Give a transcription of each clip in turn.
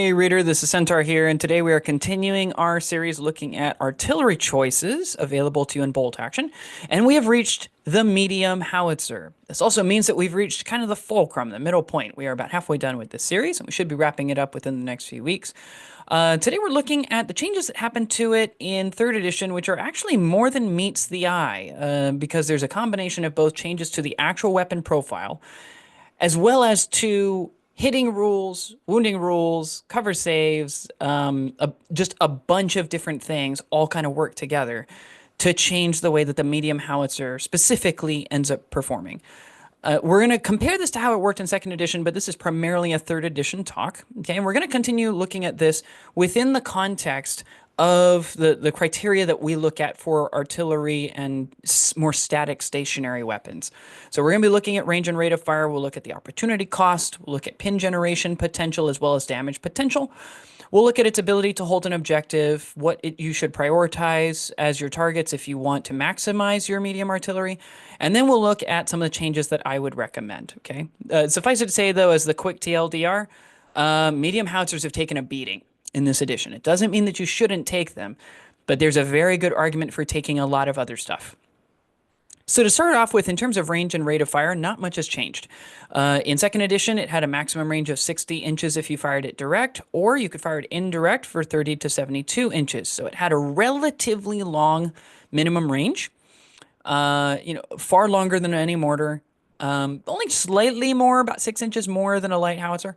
Hey reader, this is Centaur here, and today we are continuing our series looking at artillery choices available to you in bolt action, and we have reached the medium howitzer. This also means that we've reached kind of the fulcrum, the middle point. We are about halfway done with this series, and we should be wrapping it up within the next few weeks. Today we're looking at the changes that happened to it in 3rd edition, which are actually more than meets the eye, because there's a combination of both changes to the actual weapon profile, as well as to hitting rules, wounding rules, cover saves, just a bunch of different things all kind of work together to change the way that the medium howitzer specifically ends up performing. We're going to compare this to how it worked in 2nd edition, but this is primarily a 3rd edition talk. Okay, and we're going to continue looking at this within the context of the criteria that we look at for artillery and more static stationary weapons. So we're going to be looking at range and rate of fire. We'll look at the opportunity cost. We'll look at pin generation potential as well as damage potential. We'll look at its ability to hold an objective, you should prioritize as your targets if you want to maximize your medium artillery, and then we'll look at some of the changes that I would recommend, okay? Suffice it to say, though, as the quick TLDR, medium howitzers have taken a beating in this edition. It doesn't mean that you shouldn't take them, but there's a very good argument for taking a lot of other stuff. So to start off with, in terms of range and rate of fire, not much has changed. In 2nd edition, it had a maximum range of 60 inches if you fired it direct, or you could fire it indirect for 30 to 72 inches. So it had a relatively long minimum range, far longer than any mortar, only slightly more, about 6 inches more than a light howitzer.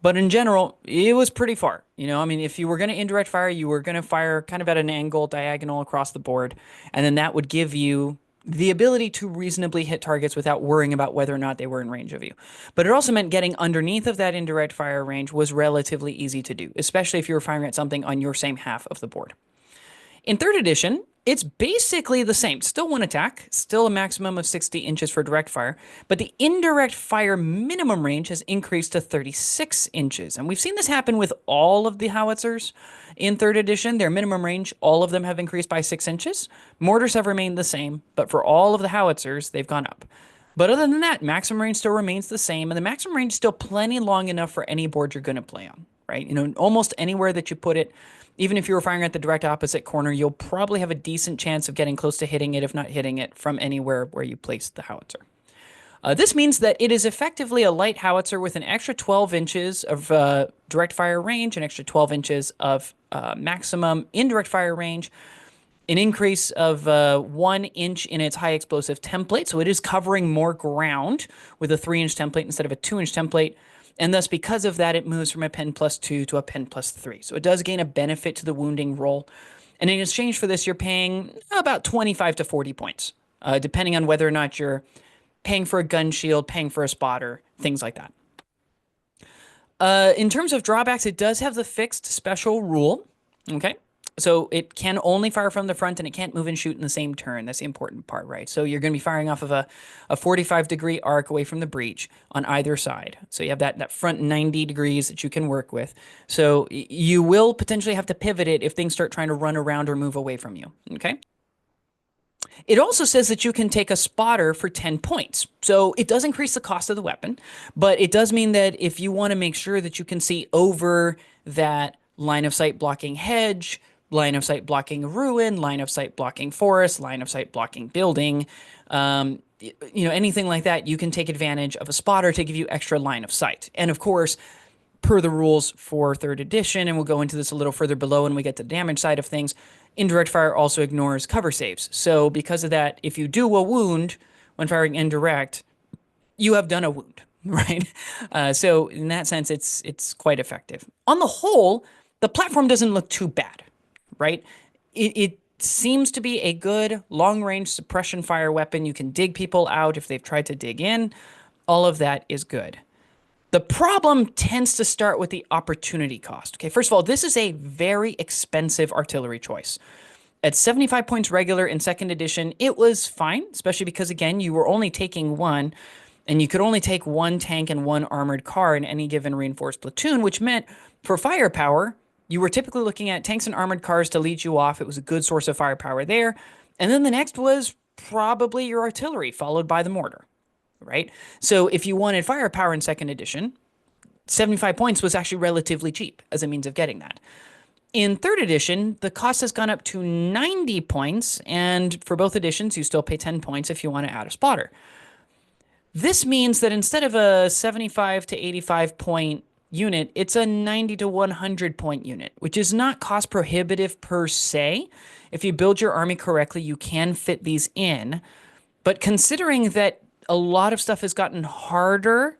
But in general, it was pretty far. I mean, if you were going to indirect fire, you were going to fire kind of at an angle, diagonal across the board, and then that would give you the ability to reasonably hit targets without worrying about whether or not they were in range of you. But it also meant getting underneath of that indirect fire range was relatively easy to do, especially if you were firing at something on your same half of the board. In 3rd edition, it's basically the same. Still one attack, still a maximum of 60 inches for direct fire, but the indirect fire minimum range has increased to 36 inches. And we've seen this happen with all of the howitzers in 3rd edition. Their minimum range, all of them have increased by 6 inches. Mortars have remained the same, but for all of the howitzers, they've gone up. But other than that, maximum range still remains the same, and the maximum range is still plenty long enough for any board you're going to play on, right? Almost anywhere that you put it, even if you were firing at the direct opposite corner, you'll probably have a decent chance of getting close to hitting it, if not hitting it, from anywhere where you place the howitzer. This means that it is effectively a light howitzer with an extra 12 inches of direct fire range, an extra 12 inches of maximum indirect fire range, an increase of 1 inch in its high explosive template. So it is covering more ground with a 3-inch template instead of a 2-inch template. And thus, because of that, it moves from a pen +2 to a pen +3. So it does gain a benefit to the wounding roll. And in exchange for this, you're paying about 25 to 40 points, depending on whether or not you're paying for a gun shield, paying for a spotter, things like that. In terms of drawbacks, it does have the fixed special rule, okay? So it can only fire from the front and it can't move and shoot in the same turn. That's the important part, right? So you're going to be firing off of a 45-degree arc away from the breach on either side. So you have that front 90 degrees that you can work with. So you will potentially have to pivot it if things start trying to run around or move away from you, okay? It also says that you can take a spotter for 10 points. So it does increase the cost of the weapon, but it does mean that if you want to make sure that you can see over that line of sight blocking hedge, line of sight blocking ruin, line of sight blocking forest, line of sight blocking building, anything like that, you can take advantage of a spotter to give you extra line of sight. And of course, per the rules for 3rd edition, and we'll go into this a little further below when we get to the damage side of things, indirect fire also ignores cover saves. So because of that, if you do a wound when firing indirect, you have done a wound, right? So in that sense, it's quite effective. On the whole, the platform doesn't look too bad, right? It seems to be a good long-range suppression fire weapon. You can dig people out if they've tried to dig in. All of that is good. The problem tends to start with the opportunity cost. Okay, first of all, this is a very expensive artillery choice. At 75 points regular in 2nd edition, it was fine, especially because, again, you were only taking one, and you could only take one tank and one armored car in any given reinforced platoon, which meant for firepower, you were typically looking at tanks and armored cars to lead you off. It was a good source of firepower there. And then the next was probably your artillery, followed by the mortar, right? So if you wanted firepower in 2nd edition, 75 points was actually relatively cheap as a means of getting that. In third edition, the cost has gone up to 90 points, and for both editions, you still pay 10 points if you want to add a spotter. This means that instead of a 75 to 85 point unit, it's a 90 to 100 point unit, which is not cost prohibitive per se. If you build your army correctly, you can fit these in. But considering that a lot of stuff has gotten harder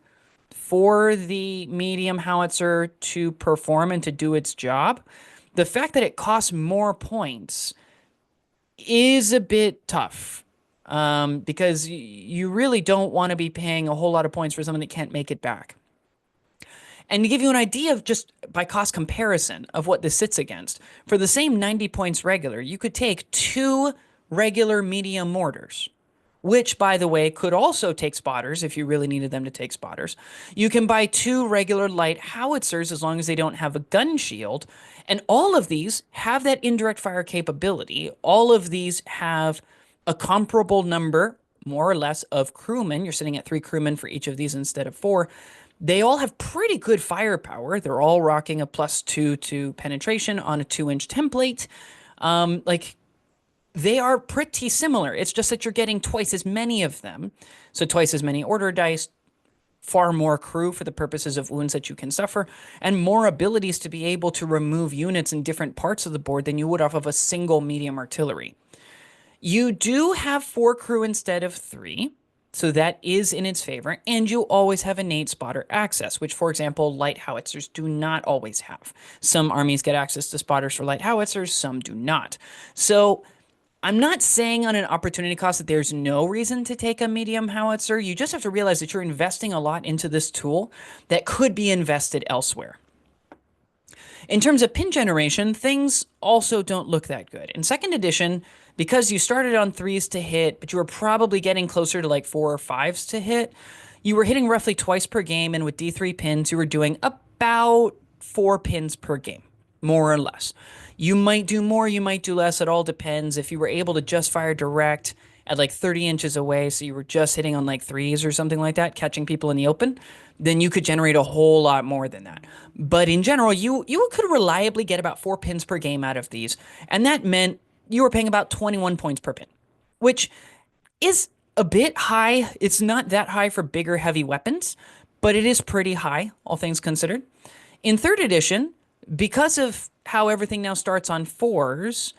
for the medium howitzer to perform and to do its job, the fact that it costs more points is a bit tough, because you really don't want to be paying a whole lot of points for something that can't make it back. And to give you an idea of just by cost comparison of what this sits against, for the same 90 points regular, you could take 2 regular medium mortars, which, by the way, could also take spotters if you really needed them to take spotters. You can buy 2 regular light howitzers as long as they don't have a gun shield. And all of these have that indirect fire capability. All of these have a comparable number, more or less, of crewmen. You're sitting at 3 crewmen for each of these instead of 4. They all have pretty good firepower. They're all rocking a +2 to penetration on a 2-inch template. They are pretty similar. It's just that you're getting twice as many of them. So twice as many order dice, far more crew for the purposes of wounds that you can suffer, and more abilities to be able to remove units in different parts of the board than you would off of a single medium artillery. You do have 4 crew instead of 3. So that is in its favor, and you always have innate spotter access, which, for example, light howitzers do not always have. Some armies get access to spotters for light howitzers, some do not. So I'm not saying on an opportunity cost that there's no reason to take a medium howitzer. You just have to realize that you're investing a lot into this tool that could be invested elsewhere. In terms of pin generation, things also don't look that good. In second edition, because you started on 3s to hit, but you were probably getting closer to like 4 or 5s to hit, you were hitting roughly twice per game, and with D3 pins, you were doing about 4 pins per game, more or less. You might do more, you might do less, it all depends. If you were able to just fire direct at like 30 inches away, so you were just hitting on like 3s or something like that, catching people in the open, then you could generate a whole lot more than that. But in general, you could reliably get about 4 pins per game out of these, and that meant you were paying about 21 points per pin, which is a bit high. It's not that high for bigger, heavy weapons, but it is pretty high, all things considered. In third edition, because of how everything now starts on 4s,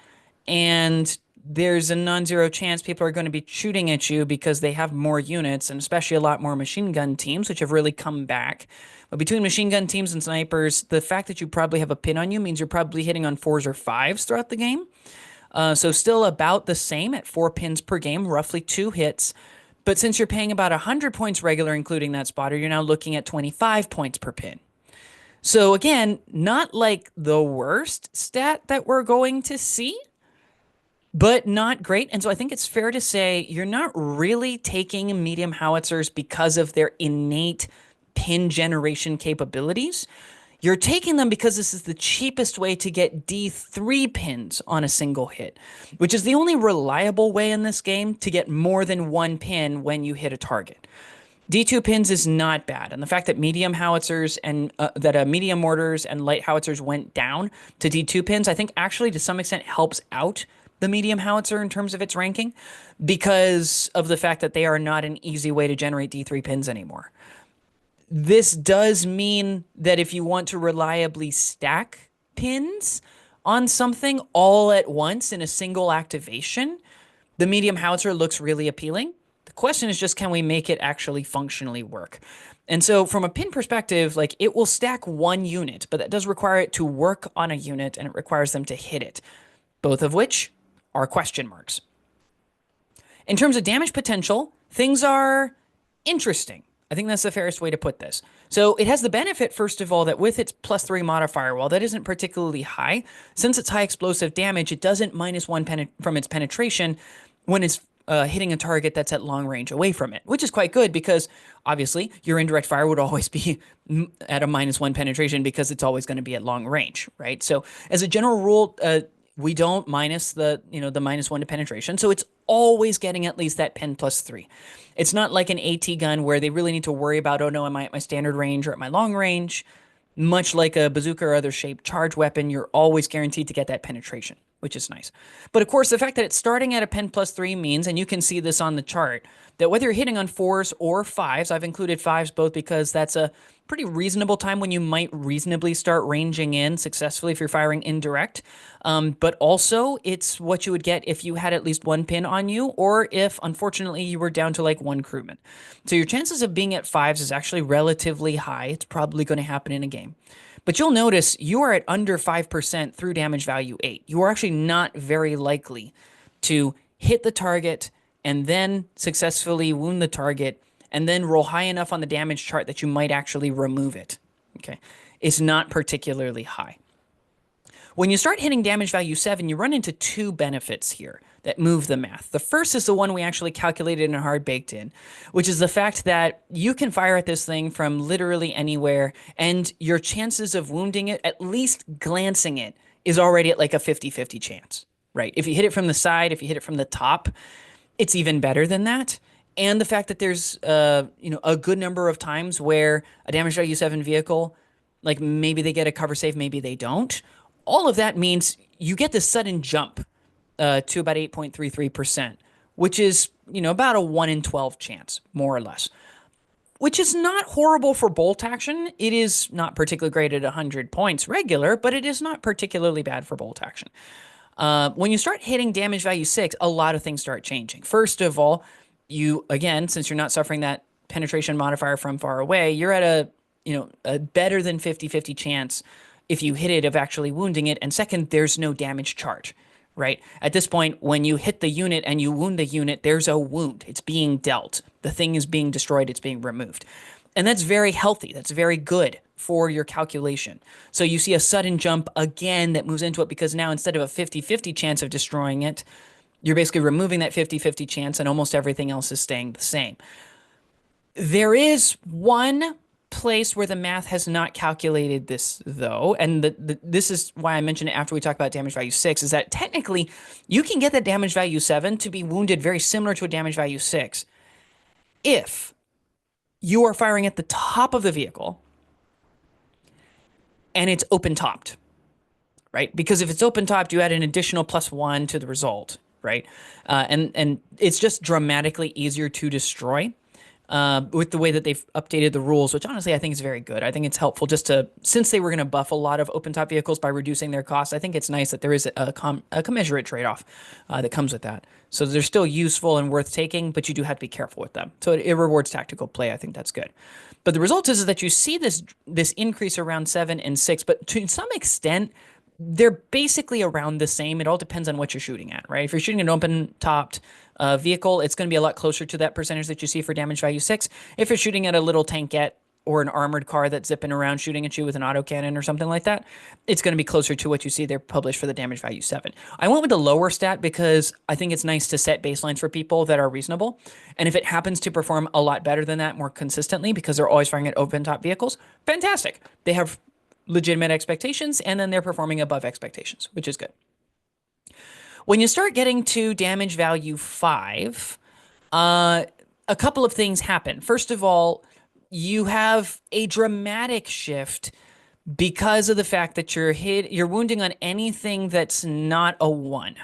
and there's a non-zero chance people are going to be shooting at you because they have more units, and especially a lot more machine gun teams, which have really come back. But between machine gun teams and snipers, the fact that you probably have a pin on you means you're probably hitting on 4s or 5s throughout the game. So still about the same at 4 pins per game, roughly 2 hits. But since you're paying about 100 points regular, including that spotter, you're now looking at 25 points per pin. So again, not like the worst stat that we're going to see, but not great. And so I think it's fair to say you're not really taking medium howitzers because of their innate pin generation capabilities. You're taking them because this is the cheapest way to get D3 pins on a single hit, which is the only reliable way in this game to get more than 1 pin when you hit a target. D2 pins is not bad, and the fact that medium howitzers and medium mortars and light howitzers went down to D2 pins, I think actually to some extent helps out the medium howitzer in terms of its ranking, because of the fact that they are not an easy way to generate D3 pins anymore. This does mean that if you want to reliably stack pins on something all at once in a single activation, the medium howitzer looks really appealing. The question is just, can we make it actually functionally work? And so from a pin perspective, like, it will stack 1 unit, but that does require it to work on a unit, and it requires them to hit it, both of which are question marks. In terms of damage potential, things are interesting. I think that's the fairest way to put this. So it has the benefit, first of all, that with its +3 modifier, while that isn't particularly high, since it's high explosive damage, it doesn't -1 from its penetration when it's hitting a target that's at long range away from it, which is quite good because obviously your indirect fire would always be at a -1 penetration because it's always going to be at long range, right? So as a general rule, we don't minus the -1 to penetration. So it's always getting at least that pen plus 3. It's not like an AT gun where they really need to worry about, oh no, am I at my standard range or at my long range? Much like a bazooka or other shaped charge weapon, you're always guaranteed to get that penetration, which is nice. But of course, the fact that it's starting at a pen plus 3 means, and you can see this on the chart, that whether you're hitting on 4s or 5s, I've included 5s both because that's a pretty reasonable time when you might reasonably start ranging in successfully if you're firing indirect. But also, it's what you would get if you had at least one pin on you, or if, unfortunately, you were down to like one crewman. So your chances of being at 5s is actually relatively high. It's probably going to happen in a game. But you'll notice you are at under 5% through damage value 8. You are actually not very likely to hit the target and then successfully wound the target and then roll high enough on the damage chart that you might actually remove it. Okay, it's not particularly high. When you start hitting damage value 7, you run into two benefits here that move the math. The first is the one we actually calculated and hard baked in, which is the fact that you can fire at this thing from literally anywhere, and your chances of wounding it, at least glancing it, is already at like a 50-50 chance, right? If you hit it from the side, if you hit it from the top, it's even better than that. And the fact that there's a good number of times where a damage value 7 vehicle, like maybe they get a cover save, maybe they don't. All of that means you get this sudden jump to about 8.33%, which is, about a 1 in 12 chance, more or less, which is not horrible for bolt action. It is not particularly great at 100 points regular, but it is not particularly bad for bolt action. When you start hitting damage value 6, a lot of things start changing. First of all, you, again, since you're not suffering that penetration modifier from far away, you're at a better than 50-50 chance if you hit it of actually wounding it. And second, there's no damage charge, right? At this point, when you hit the unit and you wound the unit, there's a wound. It's being dealt. The thing is being destroyed. It's being removed. And that's very healthy. That's very good for your calculation. So you see a sudden jump again that moves into it because now instead of a 50-50 chance of destroying it, you're basically removing that 50-50 chance and almost everything else is staying the same. There is one place where the math has not calculated this, though, and this is why I mentioned it after we talk about damage value 6, is that technically you can get that damage value 7 to be wounded very similar to a damage value 6 if you are firing at the top of the vehicle and it's open-topped, right? Because if it's open-topped, you add an additional +1 to the result, right? And it's just dramatically easier to destroy with the way that they've updated the rules, which honestly I think is very good. I think it's helpful just to, since they were going to buff a lot of open-top vehicles by reducing their costs, I think it's nice that there is a commensurate trade-off that comes with that. So they're still useful and worth taking, but you do have to be careful with them. So it rewards tactical play. I think that's good. But the result is that you see this increase around 7 and 6, but to some extent, they're basically around the same. It all depends on what you're shooting at, right? If you're shooting an open-topped vehicle, it's going to be a lot closer to that percentage that you see for damage value 6. If you're shooting at a little tankette or an armored car that's zipping around shooting at you with an autocannon or something like that, it's going to be closer to what you see there published for the damage value 7. I went with the lower stat because I think it's nice to set baselines for people that are reasonable. And if it happens to perform a lot better than that more consistently because they're always firing at open-top vehicles, fantastic. They have legitimate expectations, and then they're performing above expectations, which is good. When you start getting to damage value 5, a couple of things happen. First of all, you have a dramatic shift because of the fact that you're wounding on anything that's not a 1.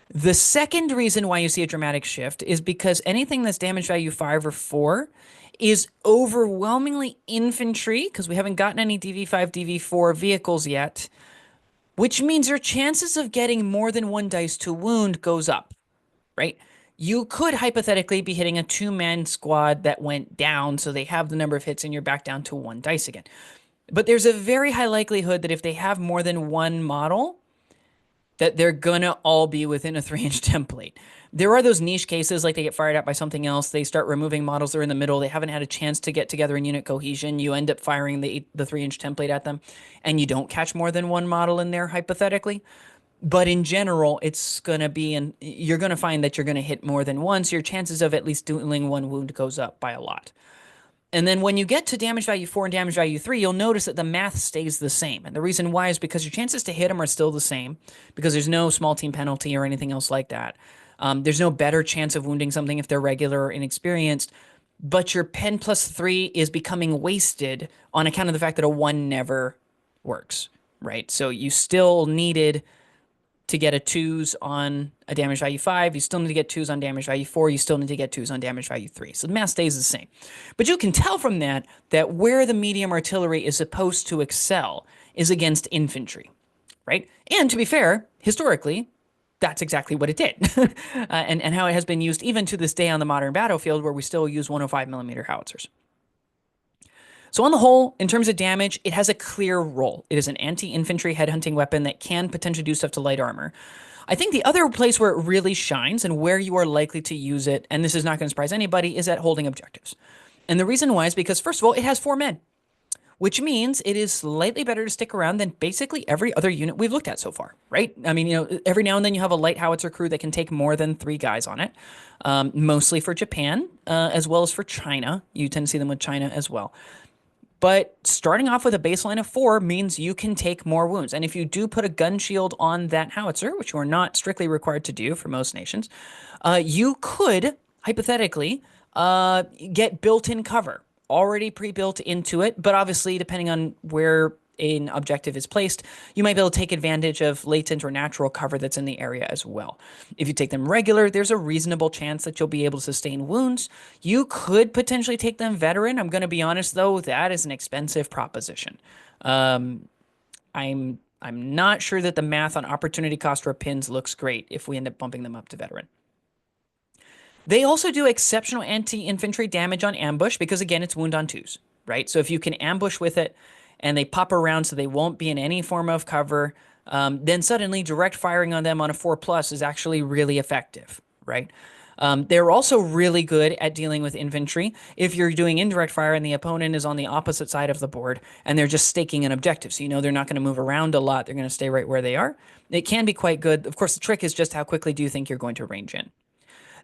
The second reason why you see a dramatic shift is because anything that's damage value 5 or 4 is overwhelmingly infantry, because we haven't gotten any DV5, DV4 vehicles yet, which means your chances of getting more than 1 dice to wound goes up, right? You could hypothetically be hitting a 2-man squad that went down, so they have the number of hits and you're back down to 1 dice again. But there's a very high likelihood that if they have more than 1 model, that they're gonna all be within a 3-inch template. There are those niche cases, like they get fired at by something else, they start removing models that are in the middle, they haven't had a chance to get together in unit cohesion, you end up firing the 3-inch template at them, and you don't catch more than 1 model in there, hypothetically. But in general, it's gonna be, and you're gonna find that you're gonna hit more than 1, so your chances of at least dealing 1 wound goes up by a lot. And then when you get to damage value 4 and damage value 3, you'll notice that the math stays the same. And the reason why is because your chances to hit them are still the same, because there's no small team penalty or anything else like that. There's no better chance of wounding something if they're regular or inexperienced, but your pen plus 3 is becoming wasted on account of the fact that a 1 never works, right? So you still needed to get a 2s on a damage value 5. You still need to get 2s on damage value 4. You still need to get 2s on damage value 3. So the math stays the same. But you can tell from that where the medium artillery is supposed to excel is against infantry, right? And to be fair, historically, that's exactly what it did. and how it has been used even to this day on the modern battlefield, where we still use 105 millimeter howitzers. So on the whole, in terms of damage, it has a clear role. It is an anti-infantry headhunting weapon that can potentially do stuff to light armor. I think the other place where it really shines and where you are likely to use it, and this is not going to surprise anybody, is at holding objectives. And the reason why is because, first of all, it has 4 men, which means it is slightly better to stick around than basically every other unit we've looked at so far, right? I mean, every now and then you have a light howitzer crew that can take more than 3 guys on it, mostly for Japan, as well as for China. You tend to see them with China as well. But starting off with a baseline of 4 means you can take more wounds. And if you do put a gun shield on that howitzer, which you are not strictly required to do for most nations, you could, hypothetically, get built-in cover already pre-built into it. But obviously, depending on where an objective is placed, you might be able to take advantage of latent or natural cover that's in the area as well. If you take them regular, there's a reasonable chance that you'll be able to sustain wounds. You could potentially take them veteran. I'm going to be honest, though, that is an expensive proposition. I'm not sure that the math on opportunity cost for pins looks great if we end up bumping them up to veteran. They also do exceptional anti-infantry damage on ambush because, again, it's wound on 2s, right? So if you can ambush with it, and they pop around so they won't be in any form of cover, then suddenly direct firing on them on a 4+ is actually really effective, right? They're also really good at dealing with infantry. If you're doing indirect fire and the opponent is on the opposite side of the board and they're just staking an objective, so you know they're not going to move around a lot, they're going to stay right where they are, it can be quite good. Of course, the trick is just how quickly do you think you're going to range in.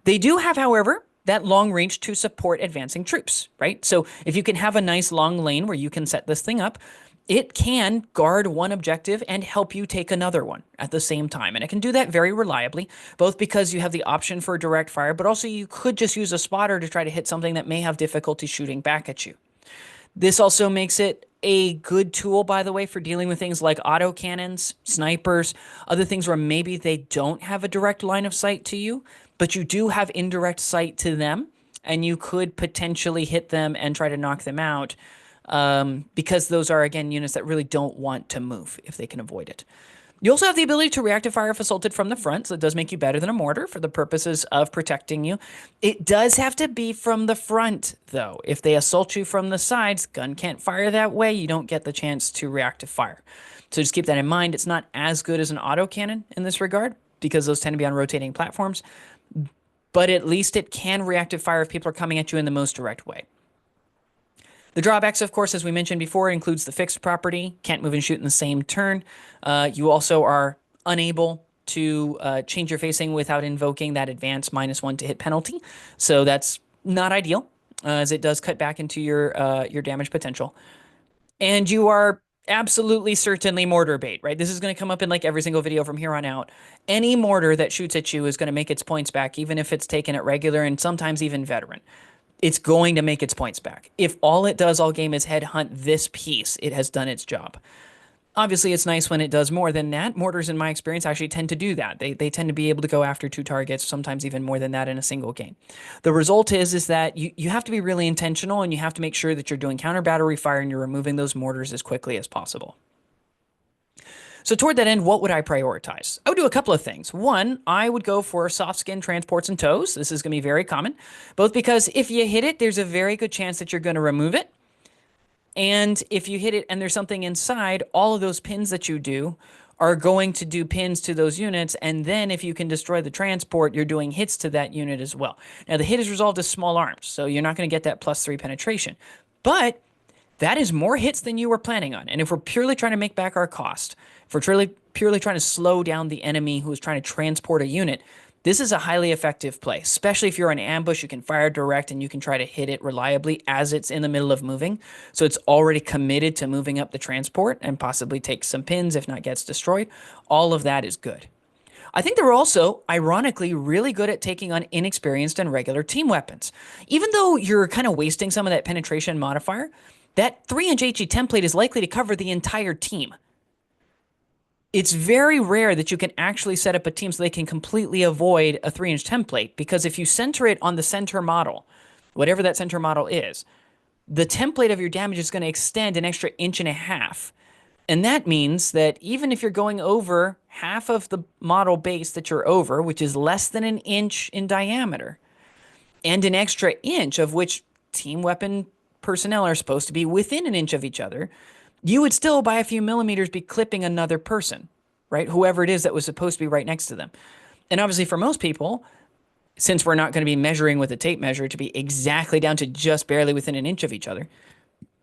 They do have, however, that long range to support advancing troops, right? So if you can have a nice long lane where you can set this thing up, it can guard one objective and help you take another one at the same time. And it can do that very reliably, both because you have the option for direct fire, but also you could just use a spotter to try to hit something that may have difficulty shooting back at you. This also makes it a good tool, by the way, for dealing with things like autocannons, snipers, other things where maybe they don't have a direct line of sight to you, but you do have indirect sight to them, and you could potentially hit them and try to knock them out, because those are, again, units that really don't want to move if they can avoid it. You also have the ability to reactive fire if assaulted from the front, so it does make you better than a mortar for the purposes of protecting you. It does have to be from the front, though. If they assault you from the sides, gun can't fire that way, you don't get the chance to reactive fire. So just keep that in mind. It's not as good as an autocannon in this regard, because those tend to be on rotating platforms, but at least it can reactive fire if people are coming at you in the most direct way. The drawbacks, of course, as we mentioned before, includes the fixed property. Can't move and shoot in the same turn. You also are unable to change your facing without invoking that advanced -1 to hit penalty. So that's not ideal, as it does cut back into your damage potential. And you are absolutely certainly mortar bait, right? This is going to come up in like every single video from here on out. Any mortar that shoots at you is going to make its points back, even if it's taken at regular and sometimes even veteran. It's going to make its points back. If all it does all game is headhunt this piece, it has done its job. Obviously, it's nice when it does more than that. Mortars, in my experience, actually tend to do that. They tend to be able to go after 2 targets, sometimes even more than that in a single game. The result is that you have to be really intentional, and you have to make sure that you're doing counter battery fire and you're removing those mortars as quickly as possible. So toward that end, what would I prioritize? I would do a couple of things. One, I would go for soft skin transports and tows. This is going to be very common, both because if you hit it, there's a very good chance that you're going to remove it. And if you hit it and there's something inside, all of those pins that you do are going to do pins to those units. And then if you can destroy the transport, you're doing hits to that unit as well. Now, the hit is resolved as small arms, so you're not going to get that +3 penetration. But that is more hits than you were planning on. And if we're purely trying to make back our cost, if we're purely trying to slow down the enemy who is trying to transport a unit, this is a highly effective play, especially if you're in ambush. You can fire direct and you can try to hit it reliably as it's in the middle of moving. So it's already committed to moving up the transport and possibly take some pins if not gets destroyed. All of that is good. I think they're also, ironically, really good at taking on inexperienced and regular team weapons. Even though you're kind of wasting some of that penetration modifier, that 3-inch HE template is likely to cover the entire team. It's very rare that you can actually set up a team so they can completely avoid a 3-inch template, because if you center it on the center model, whatever that center model is, the template of your damage is going to extend an extra inch and a half. And that means that even if you're going over half of the model base that you're over, which is less than an inch in diameter, and an extra inch of which team weapon personnel are supposed to be within an inch of each other, you would still by a few millimeters be clipping another person, right? Whoever it is that was supposed to be right next to them. And obviously for most people, since we're not going to be measuring with a tape measure to be exactly down to just barely within an inch of each other,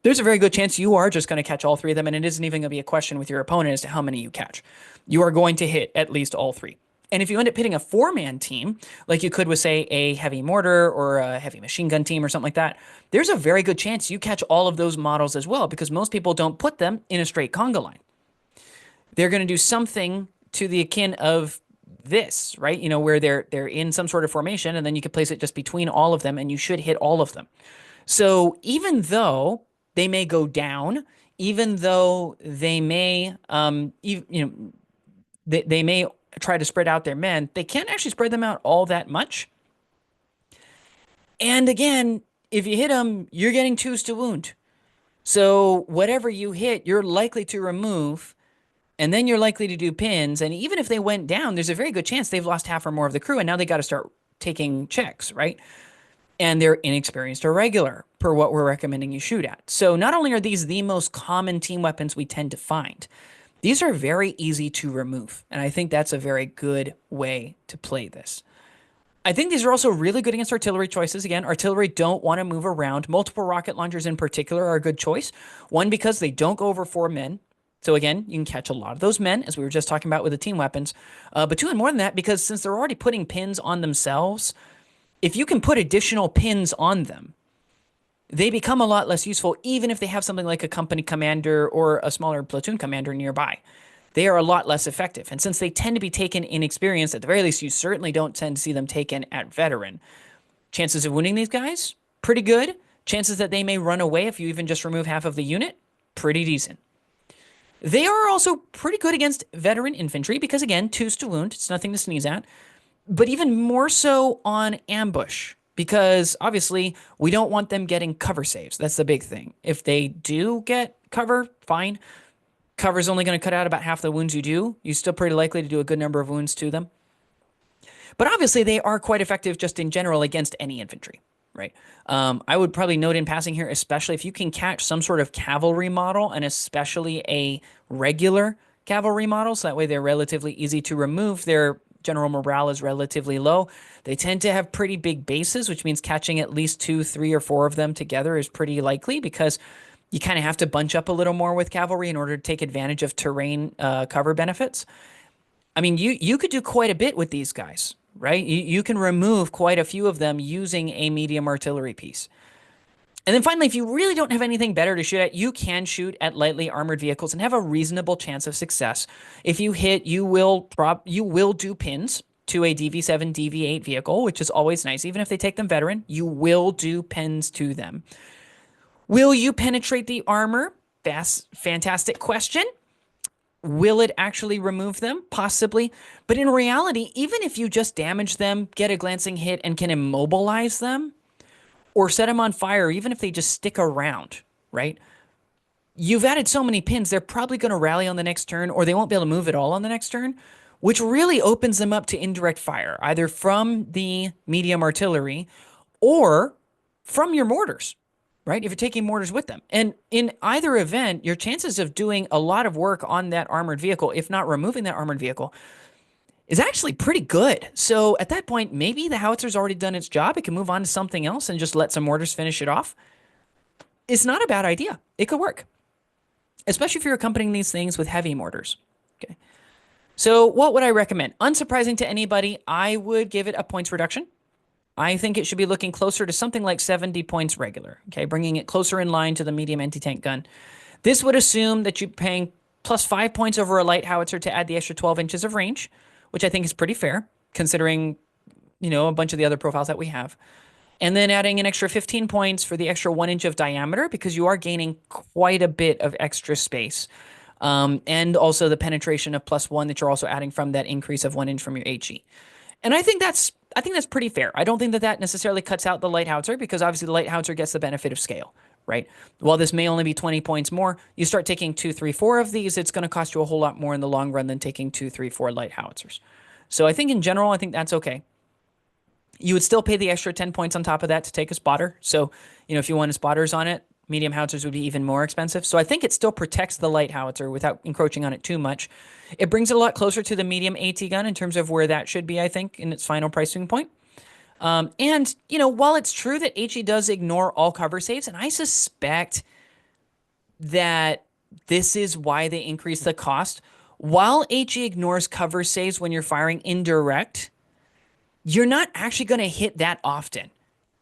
there's a very good chance you are just going to catch all three of them, and it isn't even going to be a question with your opponent as to how many you catch. You are going to hit at least all three. And if you end up hitting a 4-man team, like you could with, say, a heavy mortar or a heavy machine gun team or something like that, there's a very good chance you catch all of those models as well, because most people don't put them in a straight conga line. They're going to do something to the akin of this, right? You know, where they're in some sort of formation, and then you can place it just between all of them, and you should hit all of them. So even though they may go down, even though they may, they may try to spread out their men, they can't actually spread them out all that much. And again, if you hit them, you're getting 2s to wound. So whatever you hit, you're likely to remove, and then you're likely to do pins. And even if they went down, there's a very good chance they've lost half or more of the crew, and now they got to start taking checks, right? And they're inexperienced or regular per what we're recommending you shoot at. So not only are these the most common team weapons we tend to find, these are very easy to remove. And I think that's a very good way to play this. I think these are also really good against artillery choices. Again, artillery don't want to move around. Multiple rocket launchers in particular are a good choice. One, because they don't go over 4 men. So again, you can catch a lot of those men, as we were just talking about with the team weapons. But 2, and more than that, because since they're already putting pins on themselves, if you can put additional pins on them, they become a lot less useful, even if they have something like a company commander or a smaller platoon commander nearby. They are a lot less effective. And since they tend to be taken inexperienced, at the very least, you certainly don't tend to see them taken at veteran. Chances of winning these guys, pretty good. Chances that they may run away if you even just remove half of the unit, pretty decent. They are also pretty good against veteran infantry because, again, 2s to wound. It's nothing to sneeze at. But even more so on ambush, because obviously we don't want them getting cover saves. That's the big thing. If they do get cover, fine. Cover's only going to cut out about half the wounds you do. You're still pretty likely to do a good number of wounds to them. But obviously they are quite effective just in general against any infantry, right? I would probably note in passing here, especially if you can catch some sort of cavalry model, and especially a regular cavalry model, so that way they're relatively easy to remove. Their general morale is relatively low. They tend to have pretty big bases, which means catching at least 2, 3, or 4 of them together is pretty likely, because you kind of have to bunch up a little more with cavalry in order to take advantage of terrain cover benefits. I mean, you could do quite a bit with these guys, right? You can remove quite a few of them using a medium artillery piece. And then finally, if you really don't have anything better to shoot at, you can shoot at lightly armored vehicles and have a reasonable chance of success. If you hit, you will do pins to a DV7, DV8 vehicle, which is always nice. Even if they take them veteran, you will do pins to them. Will you penetrate the armor? Fantastic question. Will it actually remove them? Possibly. But in reality, even if you just damage them, get a glancing hit, and can immobilize them, or set them on fire, even if they just stick around, right? You've added so many pins, they're probably going to rally on the next turn, or they won't be able to move at all on the next turn, which really opens them up to indirect fire, either from the medium artillery or from your mortars, right? If you're taking mortars with them. And in either event, your chances of doing a lot of work on that armored vehicle, if not removing that armored vehicle, is actually pretty good. So at that point, maybe the howitzer's already done its job. It can move on to something else and just let some mortars finish it off. It's not a bad idea. It could work, especially if you're accompanying these things with heavy mortars. Okay. So what would I recommend? Unsurprising to anybody, I would give it a points reduction. I think it should be looking closer to something like 70 points regular, okay, bringing it closer in line to the medium anti-tank gun. This would assume that you're paying plus 5 points over a light howitzer to add the extra 12 inches of range, which I think is pretty fair considering, a bunch of the other profiles that we have. And then adding an extra 15 points for the extra 1 inch of diameter because you are gaining quite a bit of extra space. And also the penetration of +1 that you're also adding from that increase of 1 inch from your HE. And I think that's pretty fair. I don't think that that necessarily cuts out the light howitzer because obviously the light howitzer gets the benefit of scale, right? While this may only be 20 points more, you start taking 2, 3, 4 of these, it's going to cost you a whole lot more in the long run than taking 2, 3, 4 light howitzers. So I think in general, I think that's okay. You would still pay the extra 10 points on top of that to take a spotter. So, if you wanted spotters on it, medium howitzers would be even more expensive. So I think it still protects the light howitzer without encroaching on it too much. It brings it a lot closer to the medium AT gun in terms of where that should be, I think, in its final pricing point. And, while it's true that HE does ignore all cover saves, and I suspect that this is why they increase the cost, while HE ignores cover saves when you're firing indirect, you're not actually going to hit that often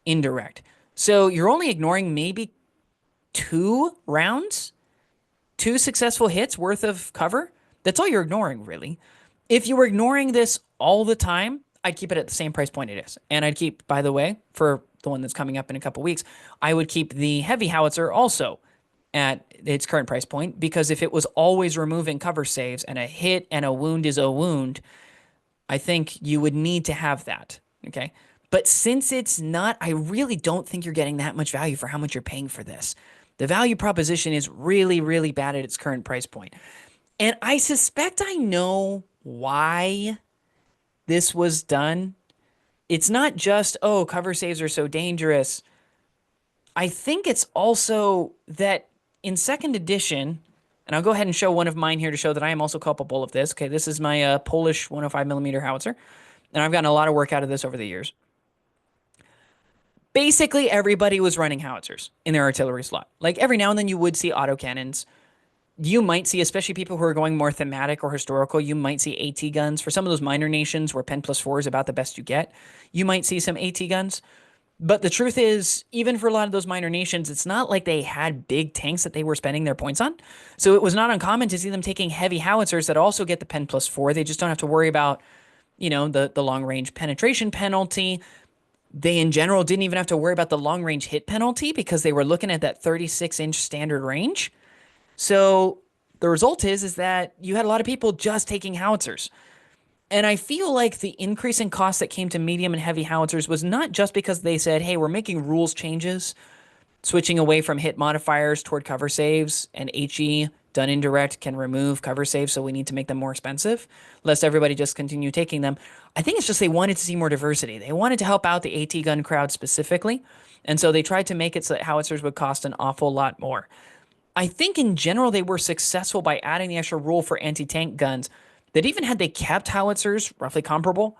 indirect. So you're only ignoring maybe 2 rounds, 2 successful hits worth of cover. That's all you're ignoring, really. If you were ignoring this all the time, I'd keep it at the same price point it is. And I'd keep, by the way, for the one that's coming up in a couple weeks, I would keep the heavy howitzer also at its current price point because if it was always removing cover saves and a hit and a wound is a wound, I think you would need to have that, okay? But since it's not, I really don't think you're getting that much value for how much you're paying for this. The value proposition is really, really bad at its current price point. And I suspect I know why this was done. It's not just, oh, cover saves are so dangerous. I think it's also that in second edition, and I'll go ahead and show one of mine here to show that I am also culpable of this. Okay, this is my Polish 105 millimeter howitzer, and I've gotten a lot of work out of this over the years. Basically, everybody was running howitzers in their artillery slot. Like every now and then you would see autocannons. You might see, especially people who are going more thematic or historical, you might see AT guns. For some of those minor nations where Pen +4 is about the best you get, you might see some AT guns. But the truth is, even for a lot of those minor nations, it's not like they had big tanks that they were spending their points on. So it was not uncommon to see them taking heavy howitzers that also get the Pen +4. They just don't have to worry about, the long range penetration penalty. They in general didn't even have to worry about the long range hit penalty because they were looking at that 36-inch standard range. So the result is that you had a lot of people just taking howitzers. And I feel like the increase in cost that came to medium and heavy howitzers was not just because they said, hey, we're making rules changes, switching away from hit modifiers toward cover saves, and HE done indirect can remove cover saves, so we need to make them more expensive, lest everybody just continue taking them. I think it's just they wanted to see more diversity. They wanted to help out the AT gun crowd specifically, and so they tried to make it so that howitzers would cost an awful lot more. I think in general they were successful by adding the extra rule for anti-tank guns that even had they kept howitzers roughly comparable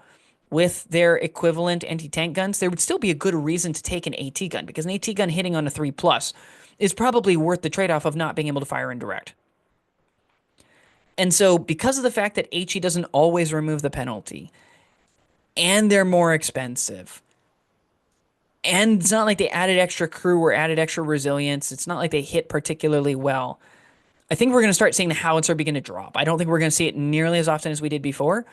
with their equivalent anti-tank guns, there would still be a good reason to take an AT gun because an AT gun hitting on a 3+ is probably worth the trade-off of not being able to fire indirect. And so because of the fact that HE doesn't always remove the penalty and they're more expensive, and it's not like they added extra crew or added extra resilience, it's not like they hit particularly well, I think we're going to start seeing the howitzer begin to drop. I don't think we're going to see it nearly as often as we did before.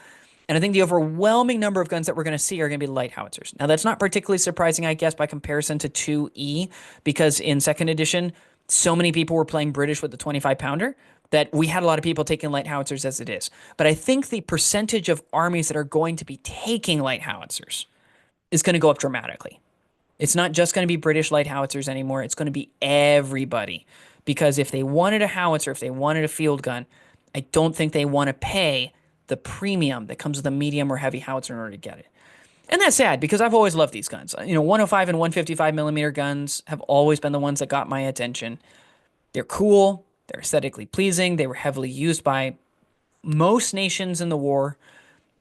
And I think the overwhelming number of guns that we're going to see are going to be light howitzers. Now, that's not particularly surprising, I guess, by comparison to 2E, because in second edition, so many people were playing British with the 25-pounder that we had a lot of people taking light howitzers as it is. But I think the percentage of armies that are going to be taking light howitzers is going to go up dramatically. It's not just going to be British light howitzers anymore. It's going to be everybody. Because if they wanted a howitzer, if they wanted a field gun, I don't think they want to pay the premium that comes with a medium or heavy howitzer in order to get it. And that's sad because I've always loved these guns. 105 and 155 millimeter guns have always been the ones that got my attention. They're cool. They're aesthetically pleasing. They were heavily used by most nations in the war.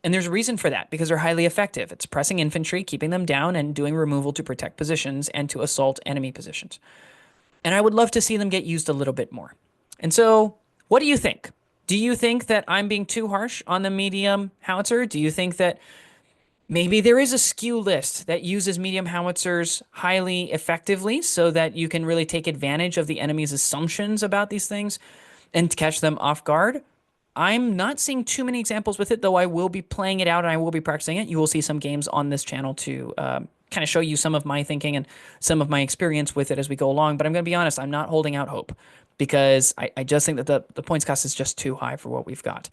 And there's a reason for that because they're highly effective. It's pressing infantry, keeping them down, and doing removal to protect positions and to assault enemy positions. And I would love to see them get used a little bit more. And so, what do you think? Do you think that I'm being too harsh on the medium howitzer? Do you think that maybe there is a SKU list that uses medium howitzers highly effectively so that you can really take advantage of the enemy's assumptions about these things and catch them off guard? I'm not seeing too many examples with it, though I will be playing it out and I will be practicing it. You will see some games on this channel to kind of show you some of my thinking and some of my experience with it as we go along. But I'm going to be honest, I'm not holding out hope because I just think that the points cost is just too high for what we've got.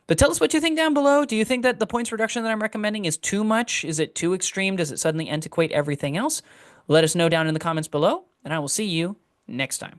But tell us what you think down below. Do you think that the points reduction that I'm recommending is too much? Is it too extreme? Does it suddenly antiquate everything else? Let us know down in the comments below, and I will see you next time.